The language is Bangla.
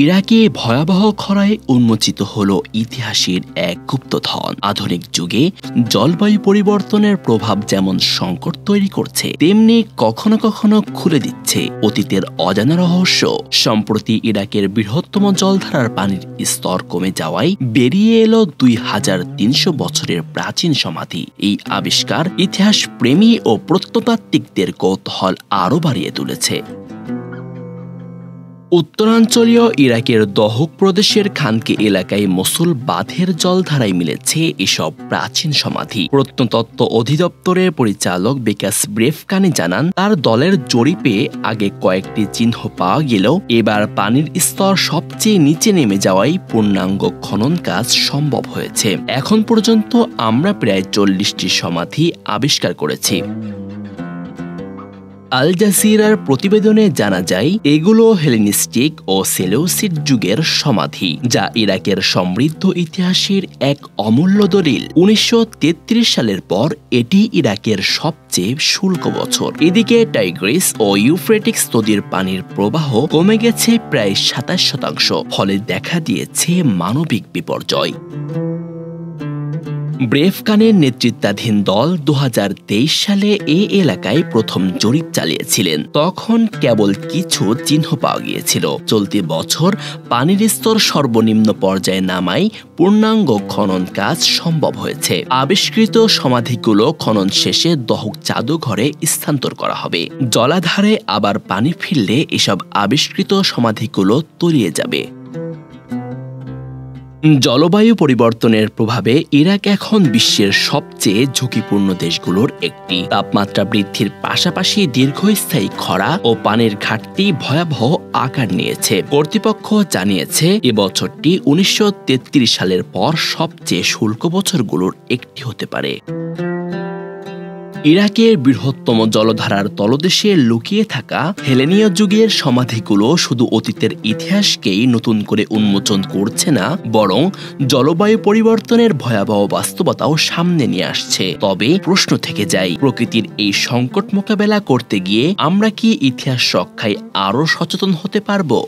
ইরাকে ভয়াবহ খরায় উন্মোচিত হল ইতিহাসের এক গুপ্তধন। আধুনিক যুগে জলবায়ু পরিবর্তনের প্রভাব যেমন সংকট তৈরি করছে, তেমনি কখনো কখনো খুলে দিচ্ছে অতীতের অজানা রহস্য। সম্প্রতি ইরাকের বৃহত্তম জলধারার পানির স্তর কমে যাওয়ায় বেরিয়ে এলো 2300 বছরের প্রাচীন সমাধি। এই আবিষ্কার ইতিহাস প্রেমী ও প্রত্নতাত্ত্বিকদের কৌতূহল আরও বাড়িয়ে তুলেছে। উত্তরাঞ্চলীয় ইরাকের দহক প্রদেশের খানকে এলাকায় মসুল বাঁধের জলধারায় মিলেছে এসব প্রাচীন সমাধি। প্রত্নতত্ত্ব অধিদপ্তরের পরিচালক বেকাস ব্রেফকানি জানান, তার দলের জরিপে আগে কয়েকটি চিহ্ন পাওয়া গেলেও এবার পানির স্তর সবচেয়ে নিচে নেমে যাওয়ায় পূর্ণাঙ্গ খনন কাজ সম্ভব হয়েছে। এখন পর্যন্ত আমরা প্রায় 40টি সমাধি আবিষ্কার করেছি। আল জাজিরার প্রতিবেদনে জানা যায়, এগুলো হেলেনিস্টিক ও সেলেউসিড যুগের সমাধি, যা ইরাকের সমৃদ্ধ ইতিহাসের এক অমূল্য দলিল। 1933 সালের পর এটি ইরাকের সবচেয়ে শুষ্ক বছর। এদিকে টাইগ্রিস ও ইউফ্রেটিক্স নদীর পানির প্রবাহ কমে গেছে প্রায় 27%, ফলে দেখা দিয়েছে মানবিক বিপর্যয়। ব্রেফকানের নেতৃত্বাধীন দল 2023 সালে এই এলাকায় প্রথম জরিপ চালিয়েছিলেন। তখন কেবল কিছু চিহ্ন পাওয়া গিয়েছিল। চলতি বছর পানির স্তর সর্বনিম্ন পর্যায়ে নামায় পূর্ণাঙ্গ খনন কাজ সম্ভব হয়েছে। আবিষ্কৃত সমাধিগুলো খনন শেষে দহক জাদুঘরে স্থানান্তর করা হবে। জলাধারে আবার পানি ফিরলে এসব আবিষ্কৃত সমাধিগুলো তলিয়ে যাবে। জলবায়ু পরিবর্তনের প্রভাবে ইরাক এখন বিশ্বের সবচেয়ে ঝুঁকিপূর্ণ দেশগুলোর একটি। তাপমাত্রা বৃদ্ধির পাশাপাশি দীর্ঘস্থায়ী খরা ও পানির ঘাটতি ভয়াবহ আকার নিয়েছে। কর্তৃপক্ষ জানিয়েছে, এবছরটি 1933 সালের পর সবচেয়ে শুষ্ক বছরগুলোর একটি হতে পারে। ইরাকের বৃহত্তম জলধারার তলদেশে লুকিয়ে থাকা হেলেনীয় যুগের সমাধিগুলো শুধু অতীতের ইতিহাসকেই নতুন করে উন্মোচন করছে না, বরং জলবায়ু পরিবর্তনের ভয়াবহ বাস্তবতাও সামনে নিয়ে আসছে। তবে প্রশ্ন থেকে যায়, প্রকৃতির এই সংকট মোকাবেলা করতে গিয়ে আমরা কি ইতিহাস রক্ষায় আরও সচেতন হতে পারবো?